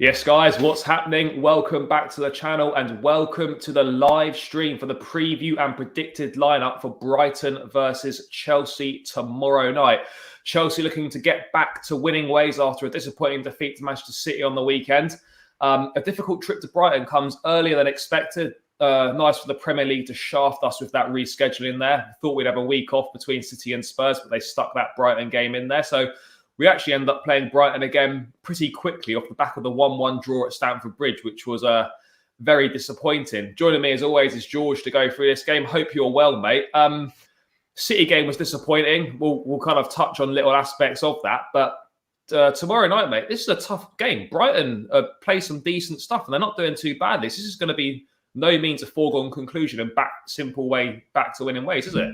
Yes, guys, what's happening? Welcome back to the channel and welcome to the live stream for the preview and predicted lineup for Brighton versus Chelsea tomorrow night. Chelsea looking to get back to winning ways after a disappointing defeat to Manchester City on the weekend. A difficult trip to Brighton comes earlier than expected. Nice for the Premier League to shaft us with that rescheduling there. Thought we'd have a week off between City and Spurs, but they stuck that Brighton game in there. So we actually ended up playing Brighton again pretty quickly off the back of the 1-1 draw at Stamford Bridge, which was very disappointing. Joining me, as always, is George to go through this game. Hope you're well, mate. City game was disappointing. We'll kind of touch on little aspects of that. But tomorrow night, mate, this is a tough game. Brighton play some decent stuff, and they're not doing too badly. This is going to be no means a foregone conclusion and simple way back to winning ways, is it?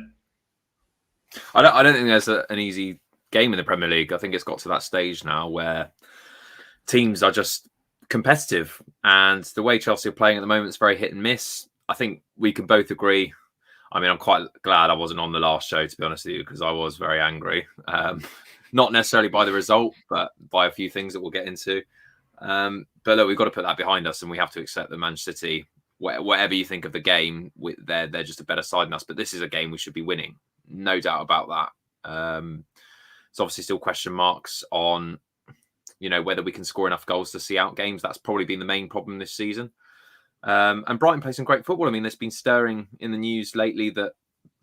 I don't think there's an easy game in the Premier League. I think it's got to that stage now where teams are just competitive, and the way Chelsea are playing at the moment is very hit and miss. I think we can both agree. I mean, I'm quite glad I wasn't on the last show, to be honest with you, because I was very angry. Not necessarily by the result, but by a few things that we'll get into. But look, we've got to put that behind us, and we have to accept that Manchester City, whatever you think of the game, they're just a better side than us. But this is a game we should be winning, no doubt about that. It's obviously still question marks on, whether we can score enough goals to see out games. That's probably been the main problem this season. And Brighton plays some great football. I mean, there's been stirring in the news lately that,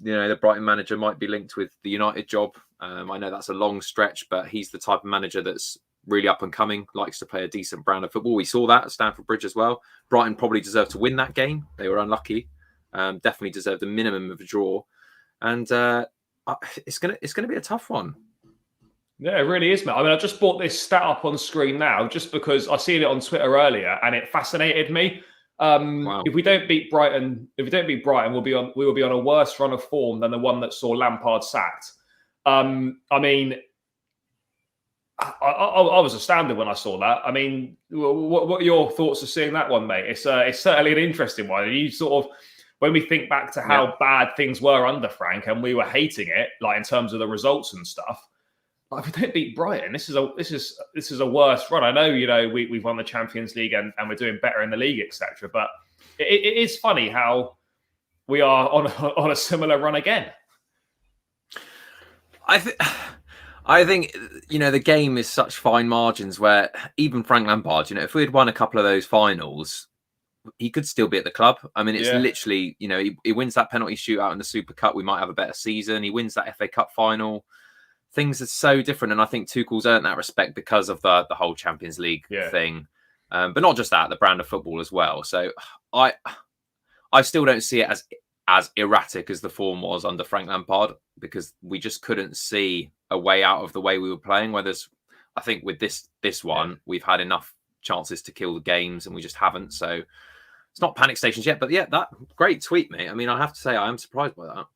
the Brighton manager might be linked with the United job. I know that's a long stretch, but he's the type of manager that's really up and coming, likes to play a decent brand of football. We saw that at Stamford Bridge as well. Brighton probably deserved to win that game. They were unlucky. Definitely deserved a minimum of a draw. And it's gonna be a tough one. Yeah, it really is, mate. I mean, I just brought this stat up on screen now just because I seen it on Twitter earlier and it fascinated me. Wow. If we don't beat Brighton, we will be on a worse run of form than the one that saw Lampard sacked. I mean, I was astounded when I saw that. I mean, what are your thoughts of seeing that one, mate? It's certainly an interesting one. You sort of, when we think back to how bad things were under Frank and we were hating it, like in terms of the results and stuff. If we don't beat Brighton, this is a worse run. I know, we've won the Champions League and we're doing better in the league, etc. But it is funny how we are on a similar run again. I think the game is such fine margins where even Frank Lampard, if we had won a couple of those finals, he could still be at the club. I mean, it's literally, he wins that penalty shootout in the Super Cup, we might have a better season. He wins that FA Cup final. Things are so different, and I think Tuchel's earned that respect because of the whole Champions League thing. But not just that, the brand of football as well. So I still don't see it as erratic as the form was under Frank Lampard, because we just couldn't see a way out of the way we were playing. Whereas I think with this one, we've had enough chances to kill the games and we just haven't. So it's not panic stations yet. But yeah, that great tweet, mate. I mean, I have to say I am surprised by that.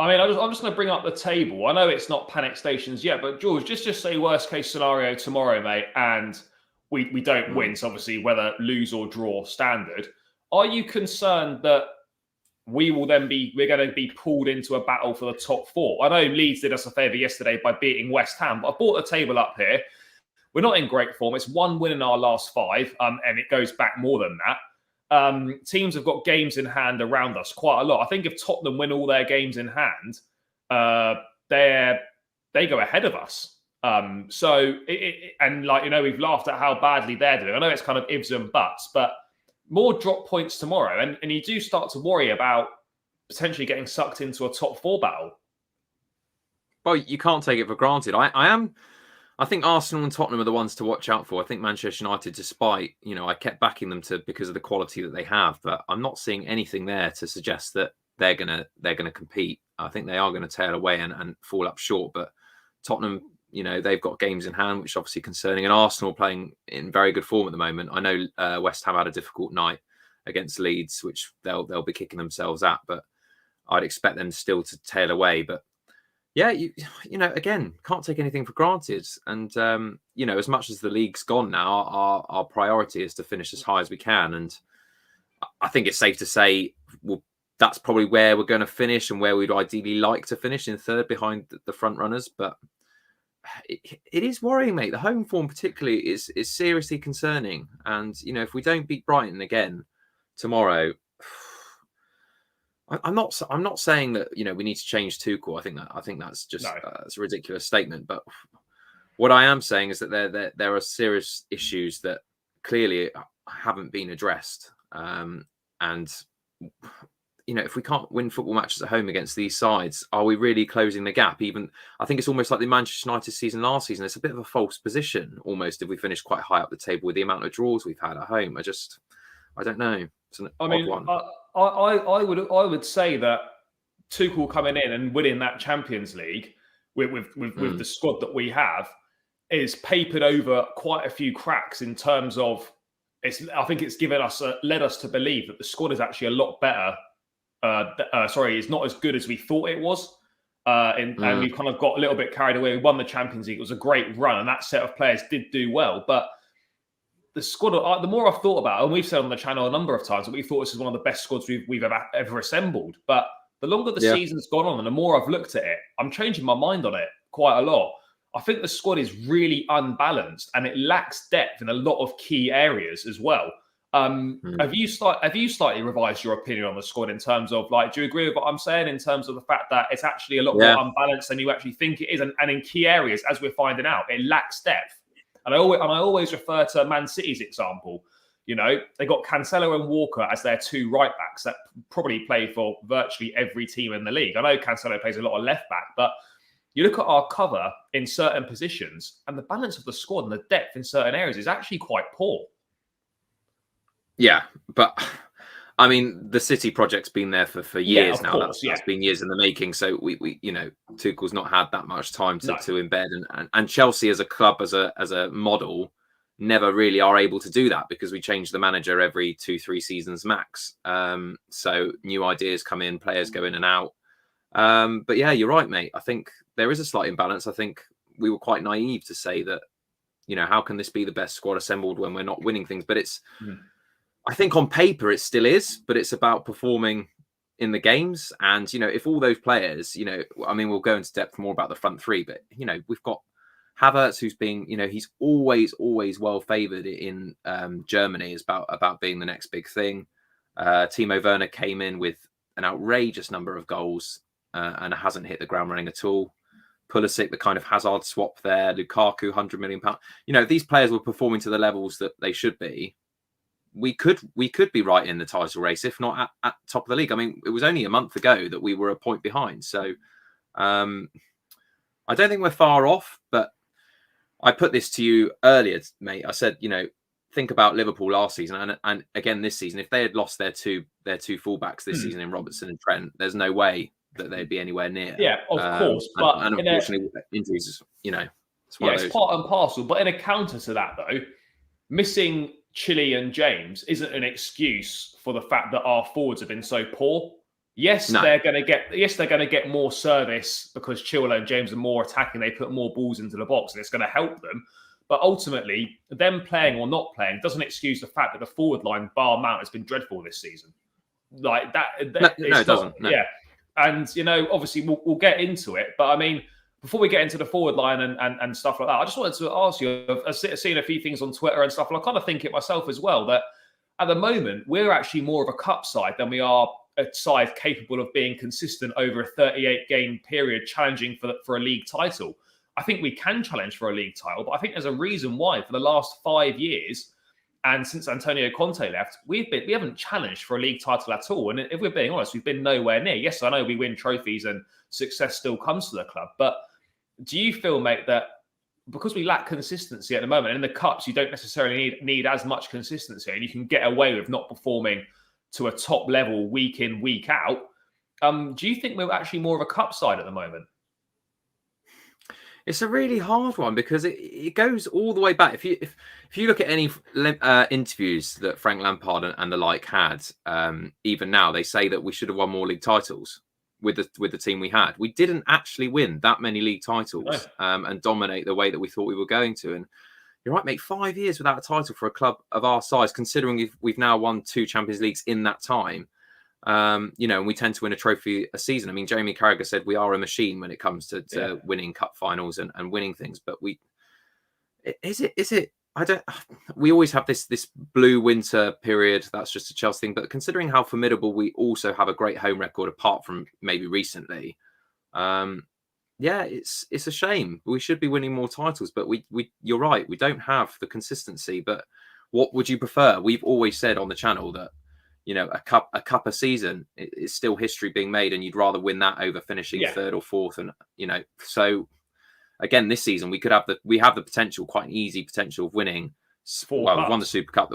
I mean, I'm just going to bring up the table. I know it's not panic stations yet, but George, just say worst case scenario tomorrow, mate, and we don't win. So obviously, whether lose or draw, standard. Are you concerned that we're going to be pulled into a battle for the top four? I know Leeds did us a favour yesterday by beating West Ham, but I brought the table up here. We're not in great form. It's one win in our last five, and it goes back more than that. Teams have got games in hand around us quite a lot. I think if Tottenham win all their games in hand, they go ahead of us. We've laughed at how badly they're doing. I know it's kind of ifs and buts, but more drop points tomorrow, and you do start to worry about potentially getting sucked into a top four battle. Well, you can't take it for granted. I think Arsenal and Tottenham are the ones to watch out for. I think Manchester United, despite, I kept backing them because of the quality that they have, but I'm not seeing anything there to suggest that they're gonna compete. I think they are going to tail away and fall up short. But Tottenham, they've got games in hand, which is obviously concerning. And Arsenal playing in very good form at the moment. I know West Ham had a difficult night against Leeds, which they'll be kicking themselves at, but I'd expect them still to tail away. But yeah, again, can't take anything for granted. And, as much as the league's gone now, our priority is to finish as high as we can. And I think it's safe to say, well, that's probably where we're going to finish and where we'd ideally like to finish, in third behind the front runners. But it is worrying, mate. The home form particularly is seriously concerning. And, if we don't beat Brighton again tomorrow, I'm not saying that, we need to change Tuchel. I think that's just that's a ridiculous statement. But what I am saying is that there are serious issues that clearly haven't been addressed. And if we can't win football matches at home against these sides, are we really closing the gap? Even I think it's almost like the Manchester United season last season. It's a bit of a false position almost if we finish quite high up the table with the amount of draws we've had at home. I don't know. It's an odd one. I would say that Tuchel coming in and winning that Champions League with the squad that we have is papered over quite a few cracks in terms of I think it's led us to believe that the squad is actually a lot better. It's not as good as we thought it was. And we've kind of got a little bit carried away. We won the Champions League. It was a great run, and that set of players did do well. But the squad, the more I've thought about it, and we've said on the channel a number of times that we thought this is one of the best squads we've ever assembled. But the longer the season's gone on and the more I've looked at it, I'm changing my mind on it quite a lot. I think the squad is really unbalanced and it lacks depth in a lot of key areas as well. Have you slightly revised your opinion on the squad in terms of, like, do you agree with what I'm saying in terms of the fact that it's actually a lot more unbalanced than you actually think it is, and in key areas, as we're finding out, it lacks depth. And I always refer to Man City's example. They got Cancelo and Walker as their two right backs that probably play for virtually every team in the league. I know Cancelo plays a lot of left back, but you look at our cover in certain positions, and the balance of the squad and the depth in certain areas is actually quite poor. Yeah, but I mean, the City project's been there for years now. That's been years in the making. So we Tuchel's not had that much time to embed, and Chelsea as a club, as a model, never really are able to do that because we change the manager every 2-3 seasons max. So new ideas come in, players go in and out. But yeah, you're right, mate. I think there is a slight imbalance. I think we were quite naive to say that, how can this be the best squad assembled when we're not winning things? But it's. I think on paper it still is, but it's about performing in the games. And, if all those players, we'll go into depth more about the front three, but, we've got Havertz, who's being, he's always well favoured in Germany is about being the next big thing. Timo Werner came in with an outrageous number of goals and hasn't hit the ground running at all. Pulisic, the kind of Hazard swap there. Lukaku, £100 million. These players were performing to the levels that they should be. We could be right in the title race, if not at top of the league. I mean, it was only a month ago that we were a point behind. So I don't think we're far off, but I put this to you earlier, mate. I said, think about Liverpool last season and again this season. If they had lost their two fullbacks this season in Robertson and Trent, there's no way that they'd be anywhere near. Yeah, of course. But and unfortunately, injuries, it's part and parcel. But in a counter to that, though, missing Chile and James isn't an excuse for the fact that our forwards have been so poor. They're going to get more service because Chilwell and James are more attacking. They put more balls into the box, and it's going to help them. But ultimately, them playing or not playing doesn't excuse the fact that the forward line, bar Mount, has been dreadful this season. Like that. No, it doesn't. No. Yeah, and obviously we'll get into it, but I mean, before we get into the forward line and stuff like that, I just wanted to ask you, I've seen a few things on Twitter and stuff, and I kind of think it myself as well, that at the moment, we're actually more of a cup side than we are a side capable of being consistent over a 38-game period, challenging for a league title. I think we can challenge for a league title, but I think there's a reason why for the last 5 years, and since Antonio Conte left, we haven't challenged for a league title at all. And if we're being honest, we've been nowhere near. Yes, I know we win trophies and success still comes to the club, but do you feel, mate, that because we lack consistency at the moment, and in the cups you don't necessarily need as much consistency, and you can get away with not performing to a top level week in, week out, do you think we're actually more of a cup side at the moment? It's a really hard one because it goes all the way back. If you look at any interviews that Frank Lampard and the like had, even now, they say that we should have won more league titles with the team we had. We didn't actually win that many league titles and dominate the way that we thought we were going to. And you're right, mate, 5 years without a title for a club of our size, considering we've now won 2 Champions Leagues in that time. And we tend to win a trophy a season. I mean, Jamie Carragher said we are a machine when it comes to winning cup finals and winning things. But is it? I don't. We always have this blue winter period. That's just a Chelsea thing. But considering how formidable we also have a great home record, apart from maybe recently, it's a shame. We should be winning more titles, but you're right. We don't have the consistency. But what would you prefer? We've always said on the channel that a cup a season is still history being made, and you'd rather win that over finishing third or fourth. And so. Again, this season we have the potential, quite an easy potential of winning. We've won the Super Cup.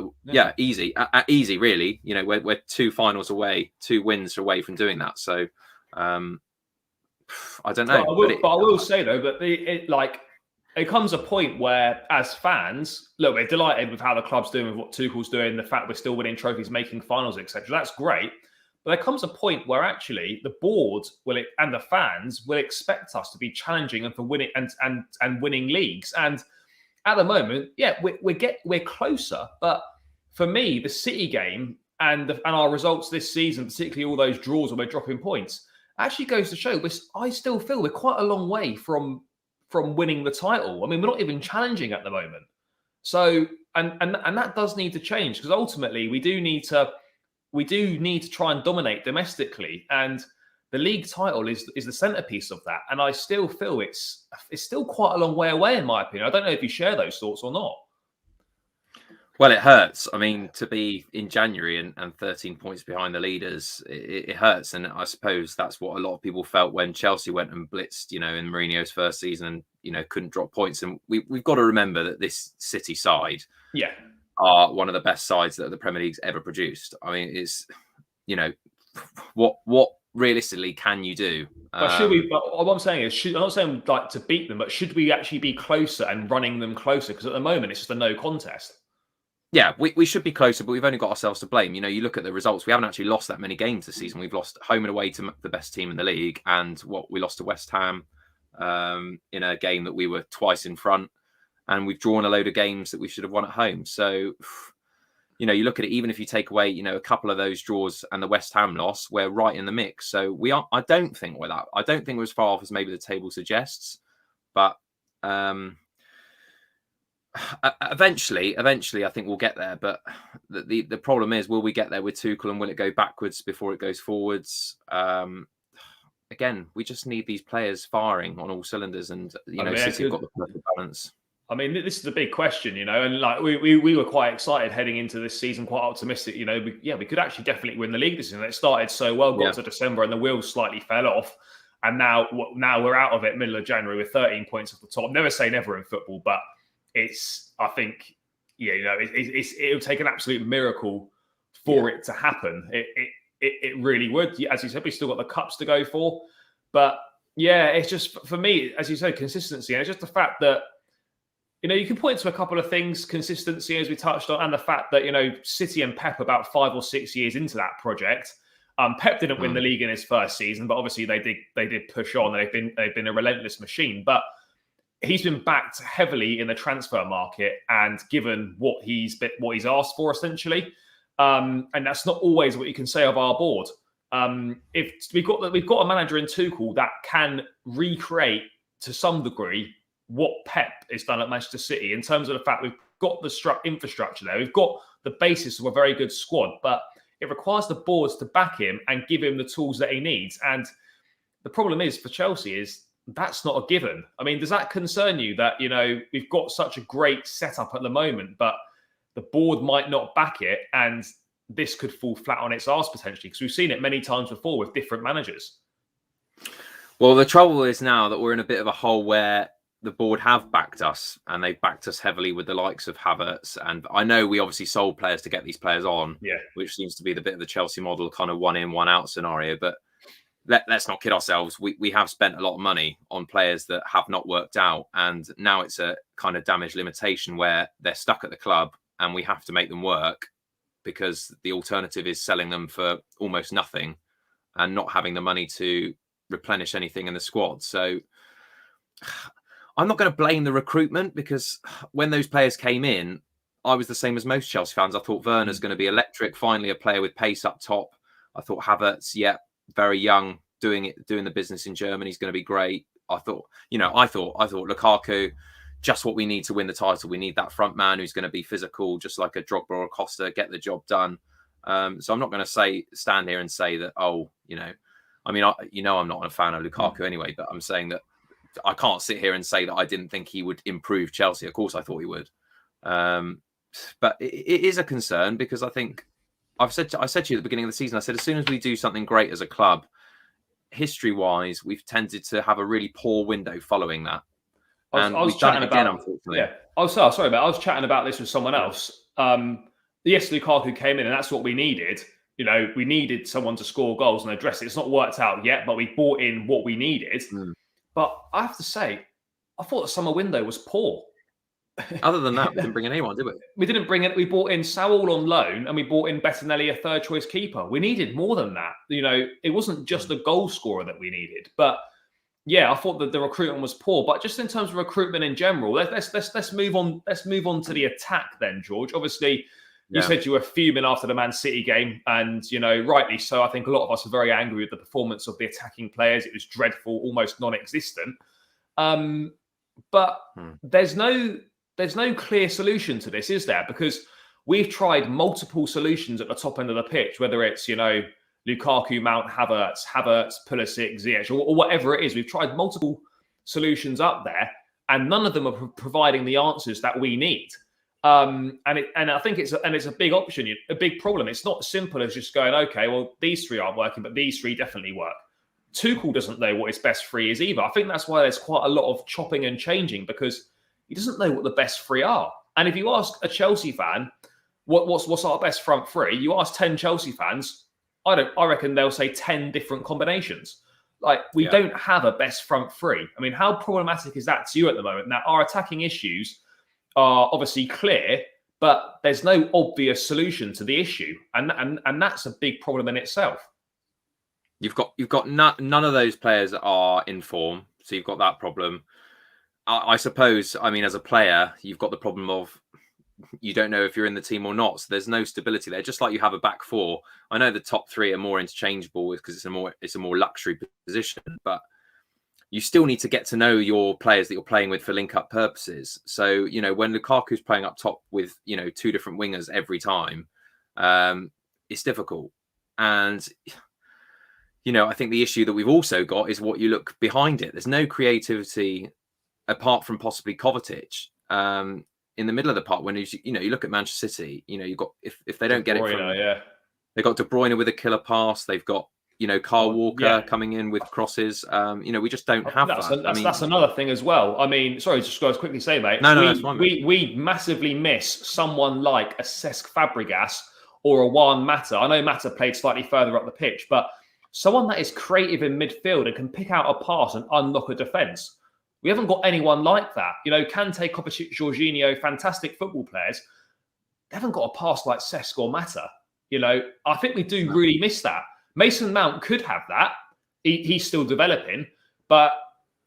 Easy, easy, really. We're 2 finals away, 2 wins away from doing that. So, I don't know. But I will say though, that it comes a point where, as fans, look, we're delighted with how the club's doing, with what Tuchel's doing, the fact we're still winning trophies, making finals, etc. That's great. But there comes a point where actually the board and the fans will expect us to be challenging and for winning and winning leagues. And at the moment, we're closer. But for me, the City game and our results this season, particularly all those draws where we're dropping points, actually goes to show I still feel we're quite a long way from winning the title. I mean, we're not even challenging at the moment. So and that does need to change, because ultimately we do need to try and dominate domestically, and the league title is the centerpiece of that. And I still feel it's still quite a long way away, in my opinion. I don't know if you share those thoughts or not. Well, it hurts. I mean, to be in January and 13 points behind the leaders, it hurts. And I suppose that's what a lot of people felt when Chelsea went and blitzed, in Mourinho's first season, and couldn't drop points. And we've got to remember that this City side, are one of the best sides that the Premier League's ever produced. I mean, it's, what realistically can you do? But should we? But what I'm saying is, I'm not saying like to beat them, but should we actually be closer and running them closer? Because at the moment, it's just a no contest. Yeah, we should be closer, but we've only got ourselves to blame. You look at the results. We haven't actually lost that many games this season. We've lost home and away to the best team in the league, and we lost to West Ham in a game that we were twice in front. And we've drawn a load of games that we should have won at home. So, you look at it, even if you take away, a couple of those draws and the West Ham loss, we're right in the mix. So I don't think we're as far off as maybe the table suggests. But eventually, I think we'll get there. But the problem is, will we get there with Tuchel, and will it go backwards before it goes forwards? Again, we just need these players firing on all cylinders, and City have got the perfect balance. I mean, this is a big question, and like we were quite excited heading into this season, quite optimistic. We could actually definitely win the league this season. It started so well, got to December, and the wheels slightly fell off. And now we're out of it, middle of January, with 13 points off the top. Never say never in football, but I think, it'll take an absolute miracle for it to happen. It really would. As you said, we've still got the cups to go for, but it's just, for me, as you said, consistency, and it's just the fact that. You can point to a couple of things, consistency, as we touched on, and the fact that, City and Pep about 5 or 6 years into that project. Pep didn't win the league in his first season, but obviously they did push on. They've been a relentless machine. But he's been backed heavily in the transfer market and given what he's asked for, essentially. And that's not always what you can say of our board. If we've got a manager in Tuchel that can recreate to some degree what Pep has done at Manchester City, in terms of the fact we've got the infrastructure there. We've got the basis of a very good squad, but it requires the boards to back him and give him the tools that he needs. And the problem is for Chelsea is that's not a given. I mean, does that concern you that, we've got such a great setup at the moment, but the board might not back it, and this could fall flat on its arse potentially? Because we've seen it many times before with different managers. Well, the trouble is now that we're in a bit of a hole where the board have backed us, and they've backed us heavily with the likes of Havertz. And I know we obviously sold players to get these players on, which seems to be the bit of the Chelsea model, kind of 1 in, 1 out scenario. But let's not kid ourselves. We have spent a lot of money on players that have not worked out. And now it's a kind of damage limitation where they're stuck at the club and we have to make them work, because the alternative is selling them for almost nothing and not having the money to replenish anything in the squad. So I'm not going to blame the recruitment, because when those players came in, I was the same as most Chelsea fans. I thought Werner's going to be electric, finally a player with pace up top. I thought Havertz, very young, doing the business in Germany, is going to be great. I thought Lukaku, just what we need to win the title. We need that front man who's going to be physical, just like a Drogba or a Costa, get the job done. So I'm not going to stand here and say that, I'm not a fan of Lukaku anyway, but I'm saying that I can't sit here and say that I didn't think he would improve Chelsea. Of course, I thought he would. But it is a concern, because I think I said to you at the beginning of the season, I said, as soon as we do something great as a club, history-wise, we've tended to have a really poor window following that. And we've done it again, unfortunately. Yeah. Oh, sorry, mate. I was chatting about this with someone else. Yes, Lukaku came in, and that's what we needed. We needed someone to score goals and address it. It's not worked out yet, but we brought in what we needed. But I have to say, I thought the summer window was poor. Other than that, we didn't bring in anyone, did we? We didn't bring in. We brought in Saul on loan, and we brought in Bettinelli, a third choice keeper. We needed more than that. It wasn't just a goal scorer that we needed. But yeah, I thought that the recruitment was poor. But just in terms of recruitment in general, let's move on. Let's move on to the attack then, George. Obviously, you said you were fuming after the Man City game, and rightly so. I think a lot of us are very angry with the performance of the attacking players. It was dreadful, almost non-existent. But there's no clear solution to this, is there? Because we've tried multiple solutions at the top end of the pitch, whether it's, Lukaku, Mount, Havertz, Pulisic, Ziyech, or whatever it is. We've tried multiple solutions up there, and none of them are providing the answers that we need. And I think it's a big option, a big problem. It's not as simple as just going, okay, well, these three aren't working, but these three definitely work. Tuchel doesn't know what his best three is either. I think that's why there's quite a lot of chopping and changing, because he doesn't know what the best three are. And if you ask a Chelsea fan, what's our best front three? You ask 10 Chelsea fans, I reckon they'll say 10 different combinations. Like, we don't have a best front three. I mean, how problematic is that to you at the moment? Now, our attacking issues are obviously clear, but there's no obvious solution to the issue. And that's a big problem in itself. You've got none of those players are in form. So you've got that problem. I suppose, as a player, you've got the problem of you don't know if you're in the team or not. So there's no stability there. Just like you have a back four. I know the top three are more interchangeable because it's a more luxury position, but you still need to get to know your players that you're playing with for link-up purposes. So, when Lukaku's playing up top with, two different wingers every time, it's difficult. And, I think the issue that we've also got is what you look behind it. There's no creativity apart from possibly Kovacic in the middle of the park. When you look at Manchester City, you've got if they don't get it from, they've got De Bruyne with a killer pass. They've got Kyle Walker coming in with crosses. We just don't have that. That's another thing as well. Sorry, just go as quickly say, mate. That's fine, mate. We massively miss someone like a Cesc Fabregas or a Juan Mata. I know Mata played slightly further up the pitch, but someone that is creative in midfield and can pick out a pass and unlock a defence. We haven't got anyone like that. Kante, Kovacic, Jorginho, fantastic football players. They haven't got a pass like Cesc or Mata. I think we do really miss that. Mason Mount could have that. He's still developing, but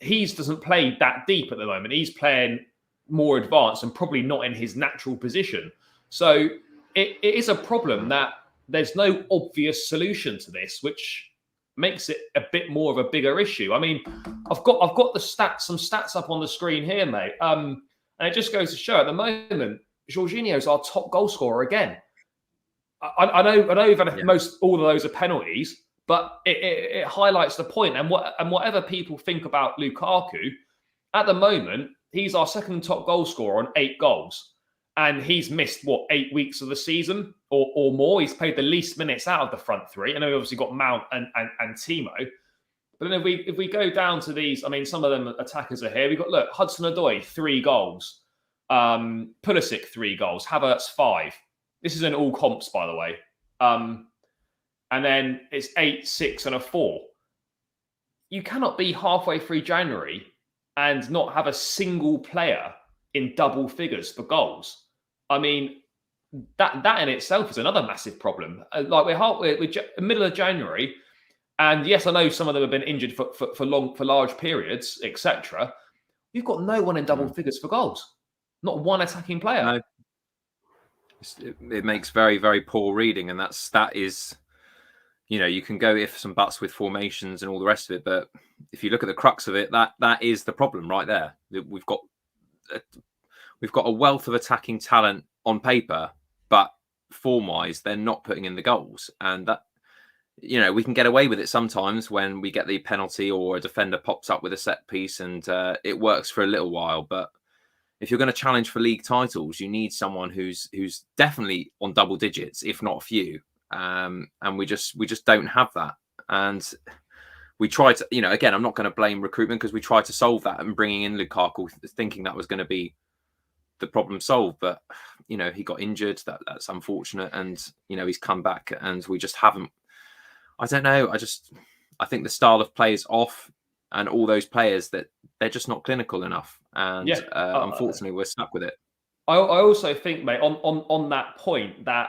he doesn't play that deep at the moment. He's playing more advanced and probably not in his natural position. So it is a problem that there's no obvious solution to this, which makes it a bit more of a bigger issue. I've got some stats up on the screen here, mate. And it just goes to show at the moment, Jorginho's our top goal scorer again. I know we've had all of those are penalties, but it highlights the point. And whatever people think about Lukaku, at the moment, he's our second top goal scorer on 8 goals. And he's missed, 8 weeks of the season or more. He's played the least minutes out of the front three. I know we obviously got Mount and Timo. But then if we go down to these, some of them attackers are here. We've got, Hudson-Odoi, 3 goals. Pulisic, 3 goals. Havertz, 5. This is in all comps, by the way. And then it's 8, 6, and a 4. You cannot be halfway through January and not have a single player in double figures for goals. That in itself is another massive problem. We're middle of January, and yes, I know some of them have been injured for large periods, etc. You've got no one in double figures for goals. Not one attacking player. No. It makes very, very poor reading, and that is you can go ifs and buts with formations and all the rest of it, but if you look at the crux of it, that is the problem right there. We've got a wealth of attacking talent on paper, but form-wise, they're not putting in the goals, and that we can get away with it sometimes when we get the penalty or a defender pops up with a set piece and it works for a little while. But if you're going to challenge for league titles, you need someone who's definitely on double digits, if not a few. And we just don't have that. And we tried to, again, I'm not going to blame recruitment because we tried to solve that and bringing in Lukaku, thinking that was going to be the problem solved. But, he got injured. That's unfortunate. And, he's come back and we just haven't. I don't know. I think the style of play is off, and all those players that they're just not clinical enough. And unfortunately, we're stuck with it. I also think, mate, on that point, that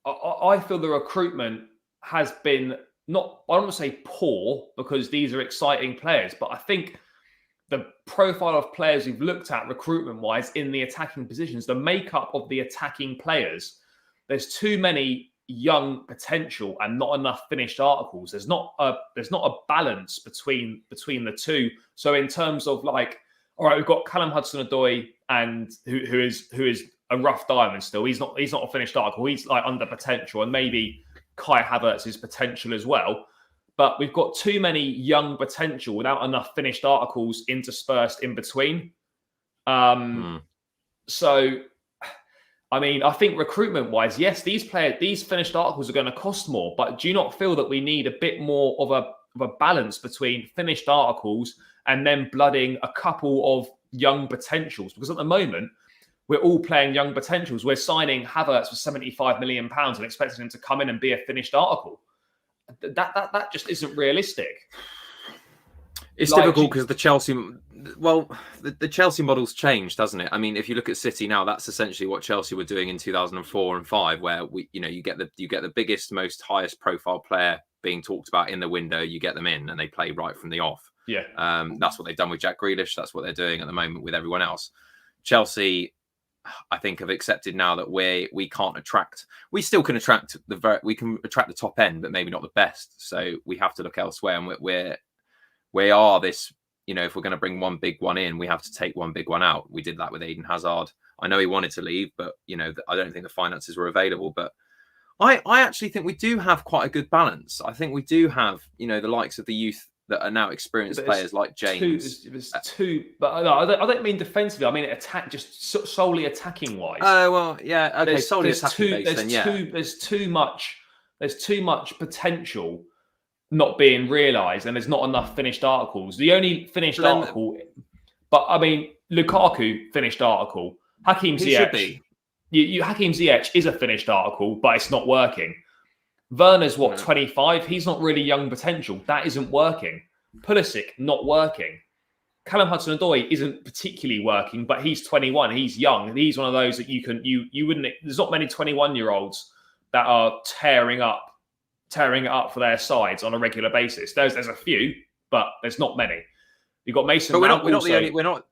I feel the recruitment has been I don't want to say poor because these are exciting players, but I think the profile of players we've looked at recruitment-wise in the attacking positions, the makeup of the attacking players, there's too many young potential and not enough finished articles. There's not a balance between the two. So in terms of all right, we've got Callum Hudson-Odoi and who is a rough diamond still. He's not a finished article. He's under potential, and maybe Kai Havertz is potential as well. But we've got too many young potential without enough finished articles interspersed in between. So I mean, I think recruitment-wise, yes, these finished articles are going to cost more. But do you not feel that we need a bit more of a balance between finished articles and then blooding a couple of young potentials? Because at the moment, we're all playing young potentials. We're signing Havertz for £75 million and expecting him to come in and be a finished article. That just isn't realistic. It's difficult because the Chelsea model's changed, hasn't it? I mean, if you look at City now, that's essentially what Chelsea were doing in 2004 and 5, where you get the biggest, most highest profile player being talked about in the window, you get them in and they play right from the off. Yeah. That's what they've done with Jack Grealish. That's what they're doing at the moment with everyone else. Chelsea, I think, have accepted now that we can't attract. We still can attract the top end, but maybe not the best. So we have to look elsewhere, and we are this, if we're going to bring one big one in, we have to take one big one out. We did that with Eden Hazard. I know he wanted to leave, but, I don't think the finances were available. But I actually think we do have quite a good balance. I think we do have, the likes of the youth that are now experienced players like James. There's two, but no, I don't mean defensively. I mean just solely attacking wise. Oh, well, yeah. Okay, solely attacking based then, yeah. There's too much potential not being realised, and there's not enough finished articles. The only finished article, but I mean, Lukaku finished article. Hakim Ziyech, Hakim Ziyech is a finished article, but it's not working. Werner's 25. He's not really young potential. That isn't working. Pulisic not working. Callum Hudson-Odoi isn't particularly working, but he's 21. He's young. He's one of those that you wouldn't. There's not many 21-year-olds that are tearing it up for their sides on a regular basis. There's a few, but there's not many. You've got Mason. But we're not the only. We're not.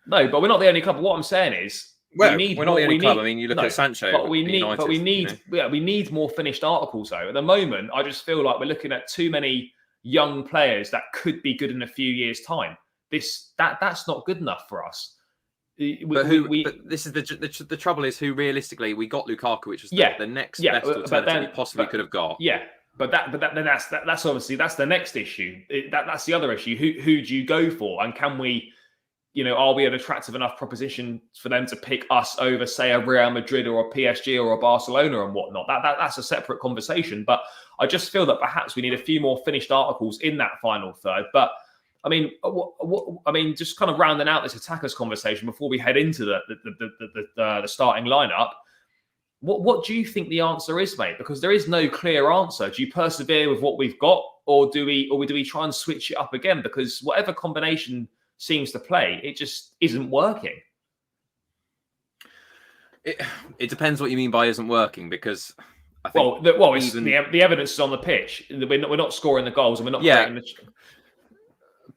No, but we're not the only club. What I'm saying is, we're not the only club. I mean, you look at Sancho. But we need more finished articles though. At the moment, I just feel like we're looking at too many young players that could be good in a few years' time. That's not good enough for us. But this is the trouble is who realistically we got Lukaku, which was the next best alternative we possibly could have got. Yeah, but that's obviously that's the next issue. That's the other issue. Who do you go for, and can we? Are we an attractive enough proposition for them to pick us over, say, a Real Madrid or a PSG or a Barcelona and whatnot? That's a separate conversation. But I just feel that perhaps we need a few more finished articles in that final third. But I mean, just kind of rounding out this attackers conversation before we head into the starting lineup. What do you think the answer is, mate? Because there is no clear answer. Do you persevere with what we've got, or do we try and switch it up again? Because whatever combination seems to play, it just isn't working. It depends what you mean by isn't working, because I think the evidence is on the pitch. We're not scoring the goals, and we're not creating the.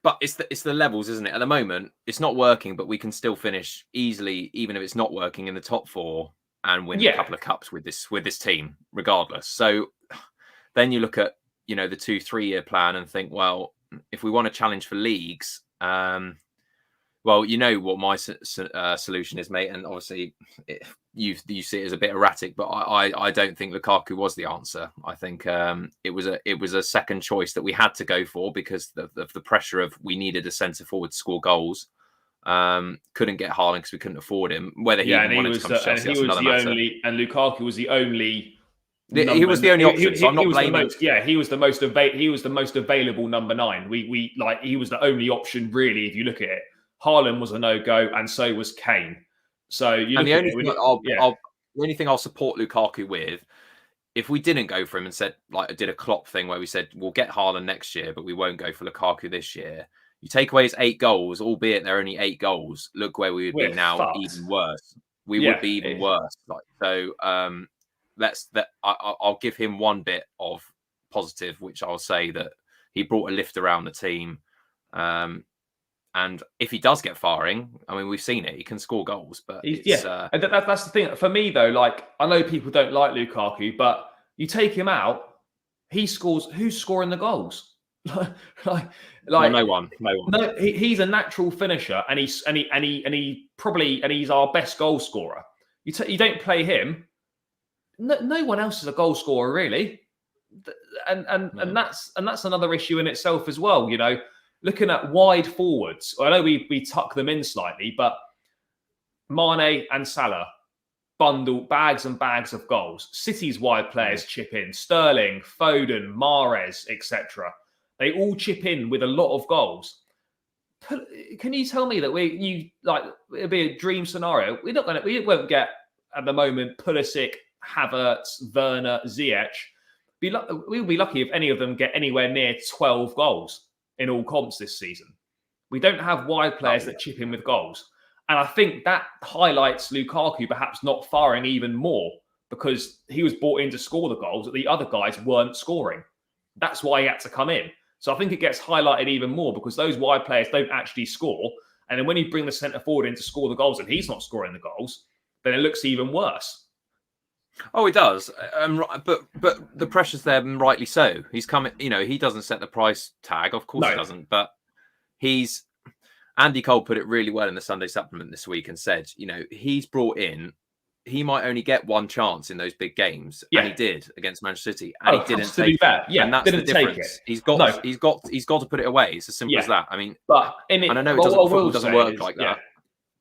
But it's the levels, isn't it? At the moment, it's not working, but we can still finish easily, even if it's not working, in the top four and win a couple of cups with this team, regardless. So then you look at, the 2-3 year plan and think, well, if we want to challenge for leagues, well, you know what my solution is, mate. And obviously you see it as a bit erratic, but I don't think Lukaku was the answer. I think it was a second choice that we had to go for because of the pressure of we needed a centre forward to score goals. Couldn't get Haaland because we couldn't afford him. Whether he even wanted to come to Chelsea, that's another matter. And Lukaku was the only. He was the only option, so I'm not blaming. He was the most available number 9. He was the only option really. If you look at it, Haaland was a no-go, and so was Kane. So the only thing I'll support Lukaku with, if we didn't go for him and said did a Klopp thing where we said we'll get Haaland next year, but we won't go for Lukaku this year. You take away his 8 goals, albeit they're only 8 goals. Look where we would be now, fucked. Even worse. We would be even worse. I'll give him one bit of positive, which I'll say that he brought a lift around the team. And if he does get firing, I mean, we've seen it. He can score goals, but and that's the thing for me though. I know people don't like Lukaku, but you take him out, he scores. Who's scoring the goals? No one. No, he's a natural finisher, and he's our best goal scorer. You don't play him. No one else is a goal scorer really, and that's another issue in itself as well. Looking at wide forwards, I know we tuck them in slightly, but Mane and Salah bundle bags and bags of goals. City's wide players chip in. Sterling, Foden, Mahrez, etc. They all chip in with a lot of goals. Can you tell me that it'd be a dream scenario? We won't get at the moment Pulisic, Havertz, Werner, Ziyech. We'll be lucky if any of them get anywhere near 12 goals in all comps this season. We don't have wide players that chip in with goals. And I think that highlights Lukaku perhaps not firing even more because he was brought in to score the goals that the other guys weren't scoring. That's why he had to come in. So I think it gets highlighted even more because those wide players don't actually score. And then when you bring the centre forward in to score the goals and he's not scoring the goals, then it looks even worse. Oh, it does. But the pressure's there, and rightly so. He's coming, he doesn't set the price tag. Of course he doesn't. But Andy Cole put it really well in the Sunday supplement this week and said, he's brought in, he might only get one chance in those big games. Yeah. And he did against Manchester City. And he didn't take it. Yeah, and that's the difference. He's got to put it away. It's as simple as that. I mean, and I know football doesn't work like that.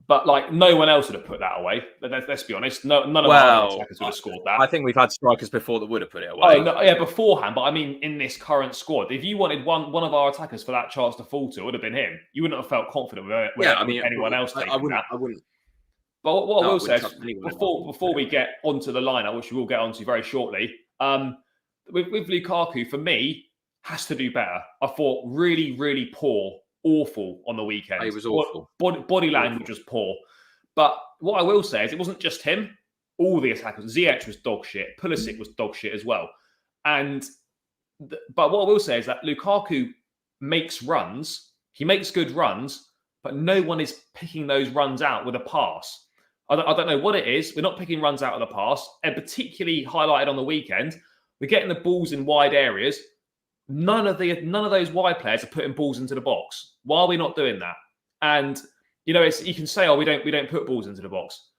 But no one else would have put that away. Let's be honest. None of our attackers would have scored that. I think we've had strikers before that would have put it away. Oh, no, beforehand. But I mean, in this current squad, if you wanted one of our attackers for that chance to fall to, it would have been him. You wouldn't have felt confident with anyone else taking that. I wouldn't. But what I will say is, before we get onto the lineup, which we will get onto very shortly, with Lukaku, for me, has to do better. I thought really, really poor. Awful on the weekend. It was awful. Body language was poor. But what I will say is it wasn't just him. All the attackers. Ziyech was dog shit. Pulisic was dog shit as well. But what I will say is that Lukaku makes runs. He makes good runs, but no one is picking those runs out with a pass. I don't know what it is. We're not picking runs out of the pass. And particularly highlighted on the weekend, we're getting the balls in wide areas. None of those wide players are putting balls into the box. Why are we not doing that? And you can say, we don't put balls into the box.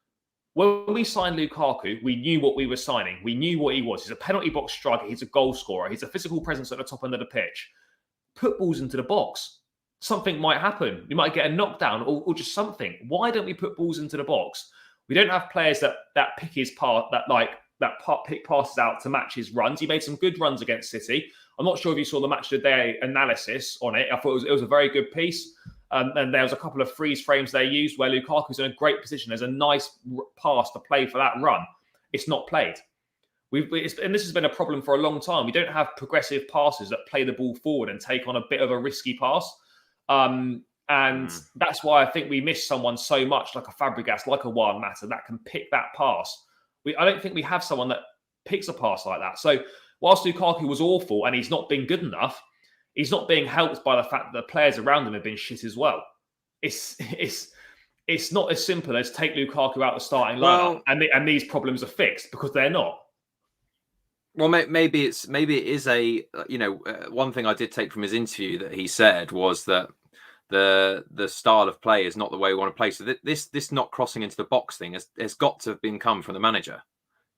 When we signed Lukaku, we knew what we were signing. We knew what he was. He's a penalty box striker. He's a goal scorer. He's a physical presence at the top end of the pitch. Put balls into the box. Something might happen. You might get a knockdown or just something. Why don't we put balls into the box? We don't have players that pick his part pick passes out to match his runs. He made some good runs against City. I'm not sure if you saw the match of the day analysis on it. I thought it was a very good piece. And there was a couple of freeze frames they used where Lukaku's in a great position. There's a nice pass to play for that run. It's not played. And this has been a problem for a long time. We don't have progressive passes that play the ball forward and take on a bit of a risky pass. That's why I think we miss someone so much, like a Fabregas, like a Juan Mata, that can pick that pass. I don't think we have someone that picks a pass like that. So whilst Lukaku was awful and he's not been good enough, he's not being helped by the fact that the players around him have been shit as well. It's not as simple as take Lukaku out the starting lineup and these problems are fixed, because they're not. Well, maybe it is a one thing I did take from his interview that he said was that the style of play is not the way we want to play. So this not crossing into the box thing has got to have been come from the manager,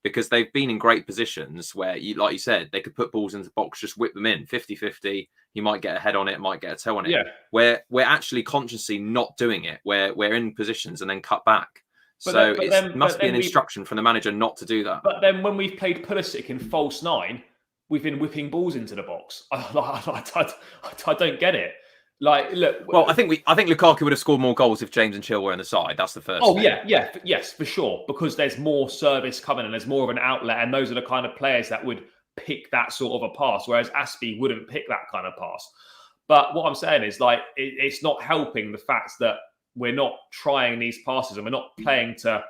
because they've been in great positions where, like you said, they could put balls into the box, just whip them in 50-50. He might get a head on it, might get a toe on it. Yeah. Where we're actually consciously not doing it, where we're in positions and then cut back. It must be an instruction from the manager not to do that. But then when we've played Pulisic in false 9, we've been whipping balls into the box. I don't get it. Like, look. Well, I think Lukaku would have scored more goals if James and Chilwell were on the side. That's the first. Oh, thing. Yes, for sure. Because there's more service coming and there's more of an outlet, and those are the kind of players that would pick that sort of a pass, whereas Aspie wouldn't pick that kind of pass. But what I'm saying is, like, it's not helping the fact that we're not trying these passes and we're not playing to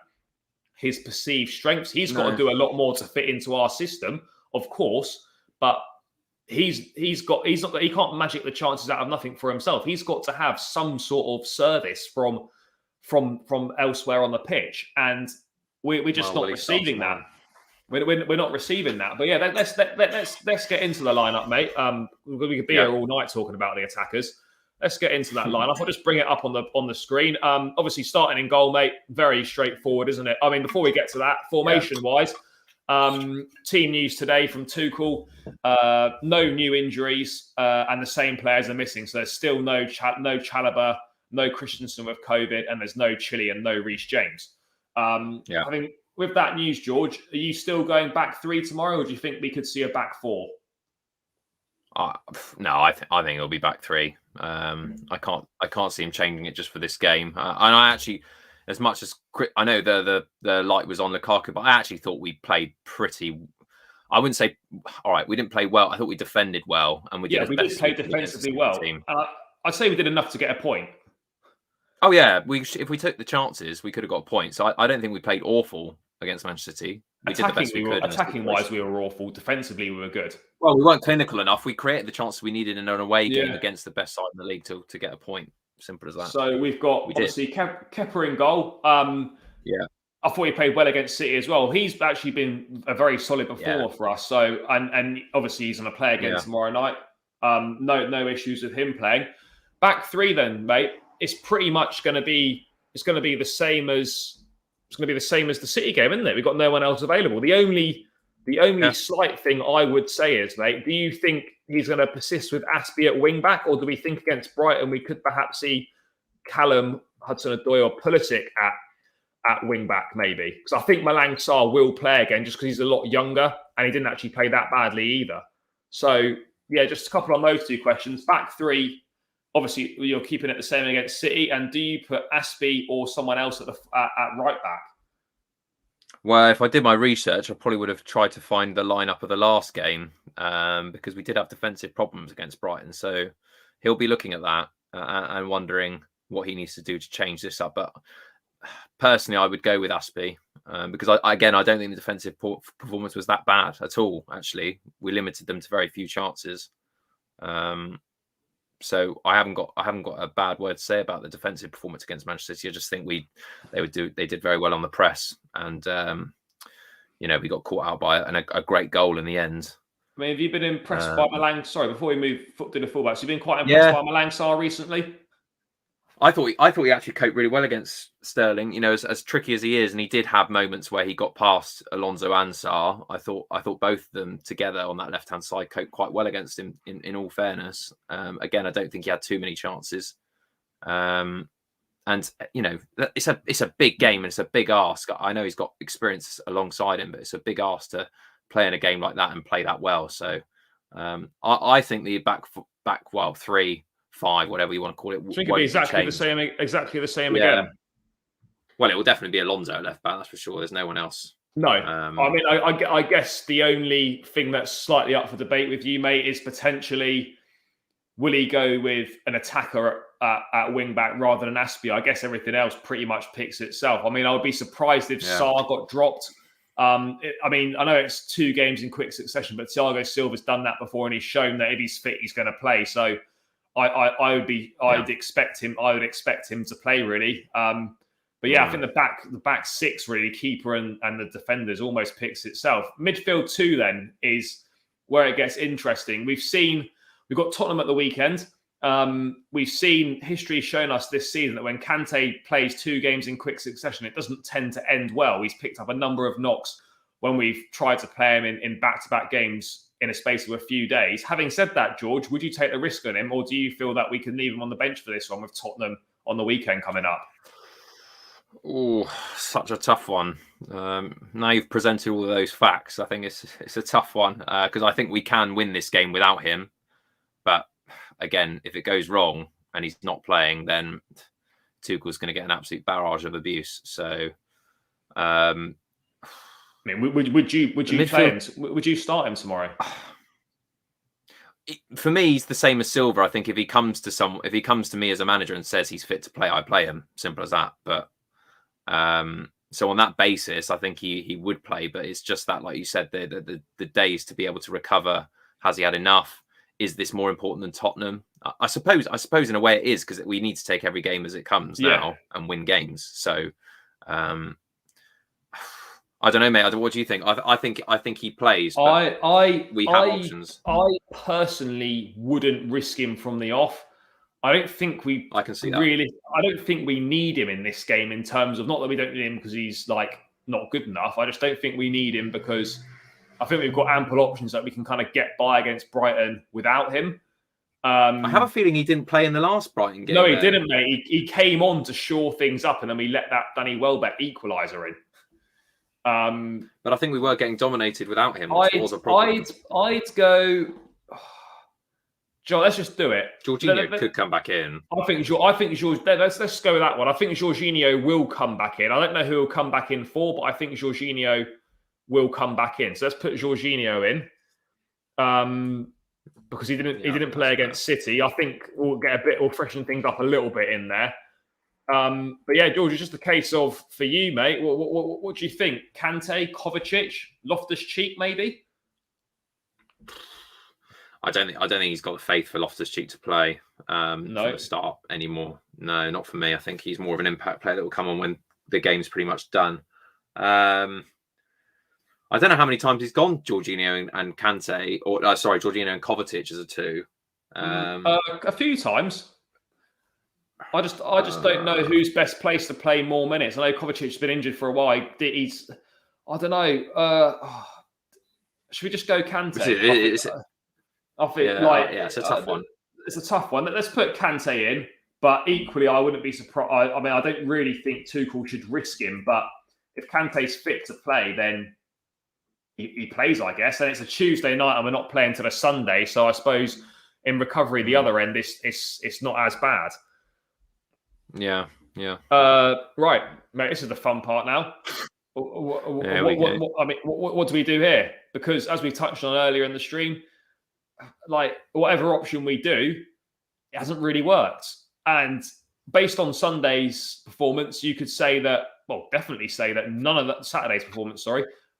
his perceived strengths. He's got to do a lot more to fit into our system, of course, but he can't magic the chances out of nothing for himself. He's got to have some sort of service from elsewhere on the pitch, and we're just not receiving that. We're not receiving that. But yeah, let's get into the lineup, mate. We could be here all night talking about the attackers. Let's get into that lineup. I'll just bring it up on the screen. Obviously, starting in goal, mate. Very straightforward, isn't it? I mean, before we get to that, formation-wise, team news today from Tuchel. No new injuries, and the same players are missing. So there's still no Chalobah, no Christensen with COVID, and there's no Chile and no Reece James. I mean, with that news, George, are you still going back 3 tomorrow, or do you think we could see a back 4? No, I think it'll be back 3. I can't see him changing it just for this game. And I actually, as much as I know the light was on Lukaku, but I actually thought we played pretty. I wouldn't say all right. We didn't play well. I thought we defended well, and we did play defensively well. I'd say we did enough to get a point. Oh yeah, if we took the chances, we could have got a point. So I don't think we played awful against Manchester City. Attacking-wise, we were awful. Defensively, we were good. Well, we weren't clinical enough. We created the chances we needed in an away game against the best side in the league to get a point. Simple as that. So we've got obviously Kepa in goal. I thought he played well against City as well. He's actually been a very solid performer for us. So and obviously he's going to play again tomorrow night. No issues with him playing. Back 3 then, mate. It's pretty much going to be the same as the City game, isn't it? We've got no one else available. The only slight thing I would say is, mate, do you think he's going to persist with Aspie at wing back, or do we think against Brighton we could perhaps see Callum Hudson-Odoi or Pulisic at wing back maybe? Because I think Malang Sarr will play again just because he's a lot younger and he didn't actually play that badly either. So yeah, just a couple on those 2 questions. Back 3. Obviously, you're keeping it the same against City. And do you put Aspie or someone else at right back? Well, if I did my research, I probably would have tried to find the lineup of the last game because we did have defensive problems against Brighton. So he'll be looking at that and wondering what he needs to do to change this up. But personally, I would go with Aspie because, I don't think the defensive performance was that bad at all, actually. We limited them to very few chances. So I haven't got a bad word to say about the defensive performance against Manchester City. I just think they did very well on the press, and we got caught out by it and a great goal in the end. I mean, have you been impressed by Malang? Sorry, before we move to the fullbacks, you've been quite impressed by Malang Sarr recently. I thought he actually coped really well against Sterling. As tricky as he is, and he did have moments where he got past Alonso and Sarr. I thought both of them together on that left hand side coped quite well against him. In all fairness, again, I don't think he had too many chances. And it's a big game and it's a big ask. I know he's got experience alongside him, but it's a big ask to play in a game like that and play that well. So I think the back 3, 5, whatever you want to call it. I think it'll be exactly the same again. Well, it will definitely be Alonso at left back, that's for sure. There's no one else. No. I mean, I guess the only thing that's slightly up for debate with you, mate, is potentially will he go with an attacker at wing back rather than Aspie? I guess everything else pretty much picks itself. I mean, I would be surprised if Sarr got dropped. I know it's 2 games in quick succession, but Thiago Silva's done that before and he's shown that if he's fit, he's going to play. So I would expect him to play really. But But yeah, I think the back six really, keeper and the defenders, almost picks itself. Midfield 2 then is where it gets interesting. We've got Tottenham at the weekend. We've seen history showing us this season that when Kante plays 2 games in quick succession, it doesn't tend to end well. He's picked up a number of knocks when we've tried to play him in back-to-back games in a space of a few days. Having said that, George, would you take the risk on him, or do you feel that we can leave him on the bench for this one with Tottenham on the weekend coming up? Oh, such a tough one. Now you've presented all of those facts. I think it's a tough one because I think we can win this game without him. But again, if it goes wrong and he's not playing, then Tuchel's going to get an absolute barrage of abuse. So, I mean, would you play him? Would you start him tomorrow? For me, he's the same as Silva. I think if he comes to me as a manager and says he's fit to play, I play him. Simple as that. But so on that basis, I think he would play. But it's just that, like you said, the days to be able to recover. Has he had enough? Is this more important than Tottenham? I suppose in a way it is, because we need to take every game as it comes now and win games. So I don't know, mate. What do you think? I think he plays. But we have options. I personally wouldn't risk him from the off. I don't think we. I can see that. Really, I don't think we need him in this game in terms of, not that we don't need him because he's like not good enough. I just don't think we need him because I think we've got ample options that we can kind of get by against Brighton without him. I have a feeling he didn't play in the last Brighton game. No, he didn't, mate. He came on to shore things up, and then we let that Danny Welbeck equaliser in. But I think we were getting dominated without him, which was a problem. I'd go. Joe, let's just do it. Jorginho could come back in. I think let's go with that one. I think Jorginho will come back in. I don't know who will come back in for, but I think Jorginho will come back in. So let's put Jorginho in. Because he didn't play against City. I think we'll freshen things up a little bit in there. But yeah, George, it's just a case of, for you, mate, what do you think? Kante, Kovacic, Loftus-Cheek, maybe? I don't think he's got the faith for Loftus-Cheek to play from the start anymore. No, not for me. I think he's more of an impact player that will come on when the game's pretty much done. I don't know how many times he's gone Jorginho and Kante, Jorginho and Kovacic as a 2. A few times. I just don't know who's best placed to play more minutes. I know Kovacic's been injured for a while. I don't know. Should we just go Kante? I think it's a tough one. It's a tough one. Let's put Kante in, but equally, I wouldn't be surprised. I mean, I don't really think Tuchel should risk him, but if Kante's fit to play, then he plays, I guess. And it's a Tuesday night, and we're not playing till a Sunday, so I suppose in recovery, the other end, it's not as bad. Yeah. Right, mate. This is the fun part now. What do we do here? Because as we touched on earlier in the stream, like whatever option we do, it hasn't really worked. And based on Sunday's performance, you could say that. Well, definitely say that Saturday's performance.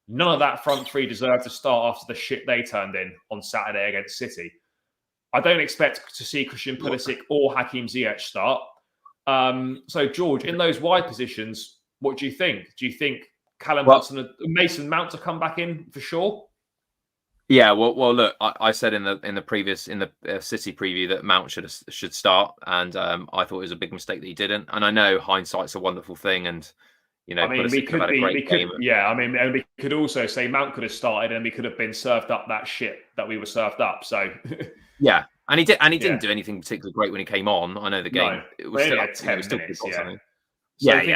None of that front three deserved to start after the shit they turned in on Saturday against City. I don't expect to see Christian Pulisic or Hakim Ziyech start. So, George, in those wide positions, what do you think? Do you think Callum Hudson and Mason Mount to come back in for sure? Yeah, well, look, I said in the City preview that Mount should start, and I thought it was a big mistake that he didn't. And I know hindsight's a wonderful thing, and I mean, we could also say Mount could have started, and we could have been served up that shit that we were served up. So yeah, and he didn't do anything particularly great when he came on. I know the game it was still 10 minutes.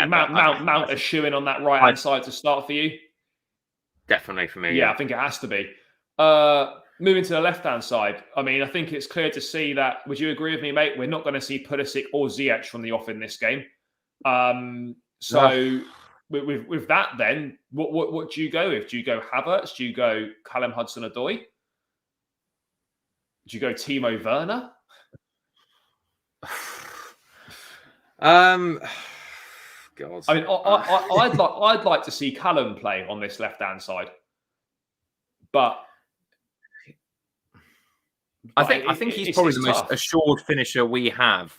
Mount is shooing on that right hand side to start for you. Definitely for me. Yeah, I think it has to be. Moving to the left hand side, I mean, I think it's clear to see that. Would you agree with me, mate? We're not going to see Pulisic or Ziyech from the off in this game. So. With that, then, what do you go with? Do you go Havertz? Do you go Callum Hudson-Odoi? Do you go Timo Werner? God, I mean, I'd like to see Callum play on this left-hand side, but I think he's probably the most assured finisher we have.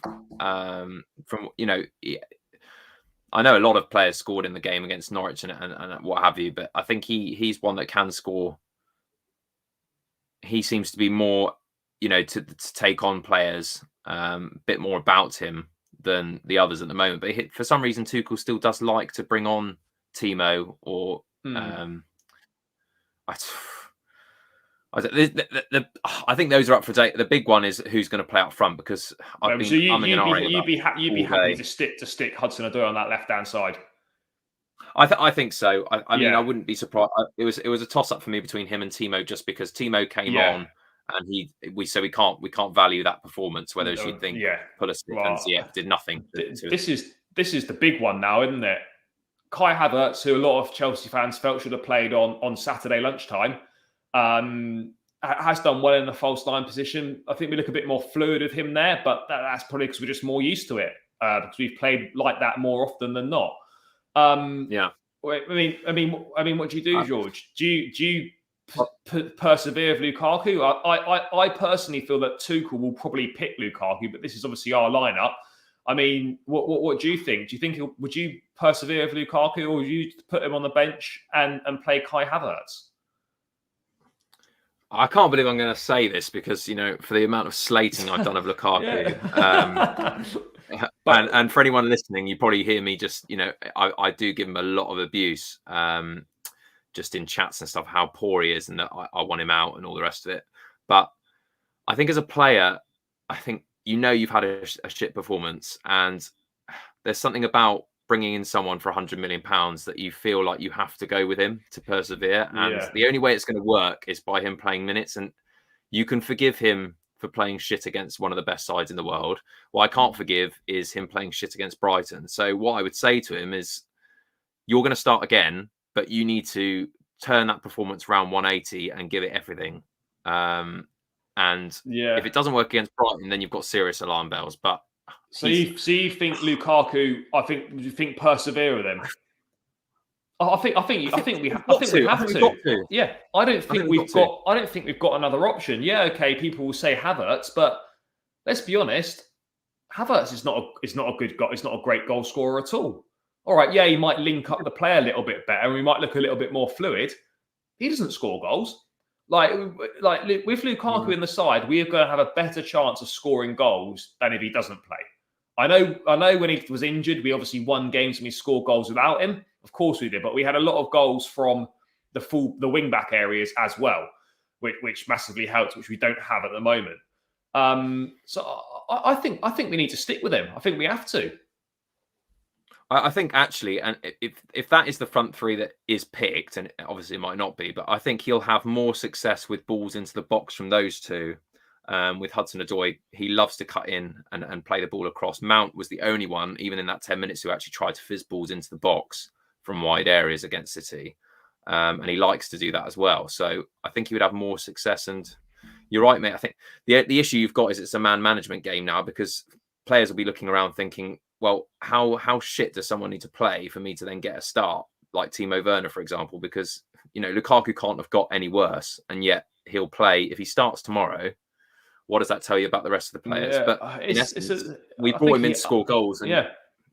I know a lot of players scored in the game against Norwich and what have you, but I think he's one that can score. He seems to be more, to take on players, a bit more about him than the others at the moment. But for some reason, Tuchel still does like to bring on Timo or I think those are up for debate. The big one is who's going to play up front, because you'd be happy to stick Hudson-Odoi on that left-hand side. I think so. I mean, I wouldn't be surprised. It was a toss-up for me between him and Timo, just because Timo came on and we can't value that performance. Whereas you'd think Pulisic and Ziyech did nothing. This is the big one now, isn't it? Kai Havertz, who a lot of Chelsea fans felt should have played on Saturday lunchtime, has done well in the false nine position. I think we look a bit more fluid with him there, but that's probably because we're just more used to it, because we've played like that more often than not. I mean, what do you do, George? Do you persevere with Lukaku? I personally feel that Tuchel will probably pick Lukaku, but this is obviously our lineup. I mean, what do you think? Do you think would you persevere with Lukaku, or would you put him on the bench and play Kai Havertz? I can't believe I'm going to say this, because for the amount of slating I've done of Lukaku, and for anyone listening, you probably hear me just I do give him a lot of abuse, just in chats and stuff, how poor he is and that I want him out and all the rest of it. But I think as a player, I think you've had a shit performance, and there's something about bringing in someone for £100 million that you feel like you have to go with him to persevere. And the only way it's going to work is by him playing minutes. And you can forgive him for playing shit against one of the best sides in the world. What I can't forgive is him playing shit against Brighton. So what I would say to him is, you're going to start again, but you need to turn that performance round 180 and give it everything. If it doesn't work against Brighton, then you've got serious alarm bells. But So you think Lukaku? You think persevere with him? I think we have to. Yeah, I don't think we've got another option. Yeah, okay, people will say Havertz, but let's be honest, Havertz is not a good guy. He's not a great goal scorer at all. All right, yeah, he might link up the play a little bit better, and we might look a little bit more fluid. He doesn't score goals. Like with Lukaku in the side, we are going to have a better chance of scoring goals than if he doesn't play. I know when he was injured, we obviously won games and we scored goals without him. Of course we did, but we had a lot of goals from the wing back areas as well, which massively helped, which we don't have at the moment. So I think we need to stick with him. I think we have to. I think actually, and if that is the front three that is picked, and obviously it might not be, but I think he'll have more success with balls into the box from those two. With Hudson-Odoi, he loves to cut in and play the ball across. Mount was the only one, even in that 10 minutes, who actually tried to fizz balls into the box from wide areas against City. And he likes to do that as well. So I think he would have more success. And you're right, mate. I think the issue you've got is it's a man management game now, because players will be looking around thinking, well, how shit does someone need to play for me to then get a start? Like Timo Werner, for example, because, Lukaku can't have got any worse. And yet he'll play. If he starts tomorrow, what does that tell you about the rest of the players? Yeah, but we brought him in to score goals, and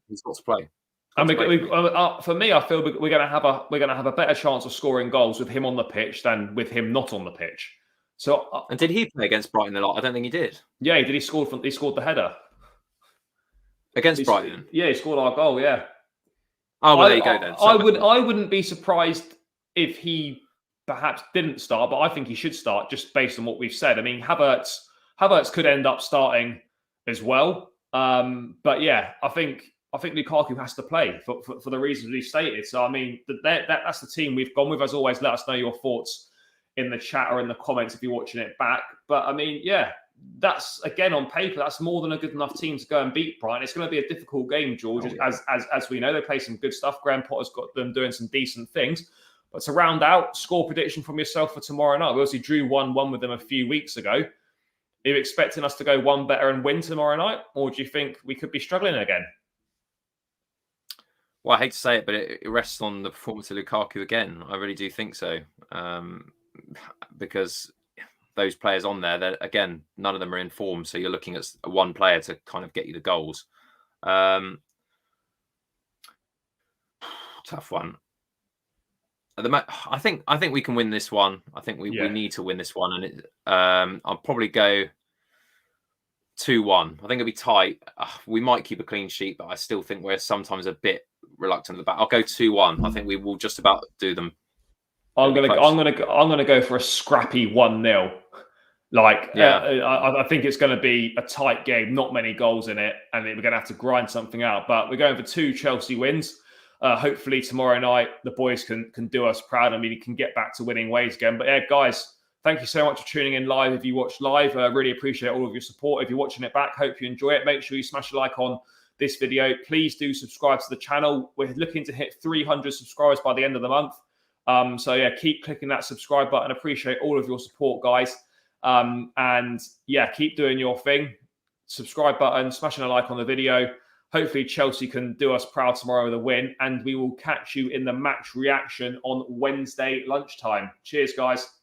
he's got to play. For me, I feel we're going to have a better chance of scoring goals with him on the pitch than with him not on the pitch. So, and did he play against Brighton a lot? I don't think he did. Yeah, he did. He scored the header against Brighton. Yeah, he scored our goal. Yeah. Oh well, there you go then. So, I wouldn't be surprised if he perhaps didn't start, but I think he should start just based on what we've said. I mean, Havertz could end up starting as well. But yeah, I think Lukaku has to play for the reasons we've stated. So, I mean, that's the team we've gone with. As always, let us know your thoughts in the chat or in the comments if you're watching it back. But, I mean, yeah, that's, again, on paper, that's more than a good enough team to go and beat Brighton. It's going to be a difficult game, George. As we know, they play some good stuff. Graham Potter's got them doing some decent things. But to round out, score prediction from yourself for tomorrow night. We obviously drew 1-1 with them a few weeks ago. Are you expecting us to go one better and win tomorrow night? Or do you think we could be struggling again? Well, I hate to say it, but it rests on the performance of Lukaku again. I really do think so. Because those players on there, again, none of them are in form. So you're looking at one player to kind of get you the goals. Tough one. I think we can win this one. I think we need to win this one, and I'll probably go 2-1. I think it'll be tight. We might keep a clean sheet, but I still think we're sometimes a bit reluctant at the back. I'll go 2-1. I think we will just about do them. I'm gonna go for a scrappy 1-0. I think it's going to be a tight game, not many goals in it, and we're going to have to grind something out. But we're going for 2 Chelsea wins. Hopefully tomorrow night the boys can do us proud and we can get back to winning ways again. But yeah, guys, thank you so much for tuning in live. If you watch live, really appreciate all of your support. If you're watching it back, hope you enjoy it. Make sure you smash a like on this video. Please do subscribe to the channel. We're looking to hit 300 subscribers by the end of the month. So yeah, keep clicking that subscribe button. Appreciate all of your support, guys. And yeah, keep doing your thing. Subscribe button, smashing a like on the video. Hopefully Chelsea can do us proud tomorrow with a win, and we will catch you in the match reaction on Wednesday lunchtime. Cheers, guys.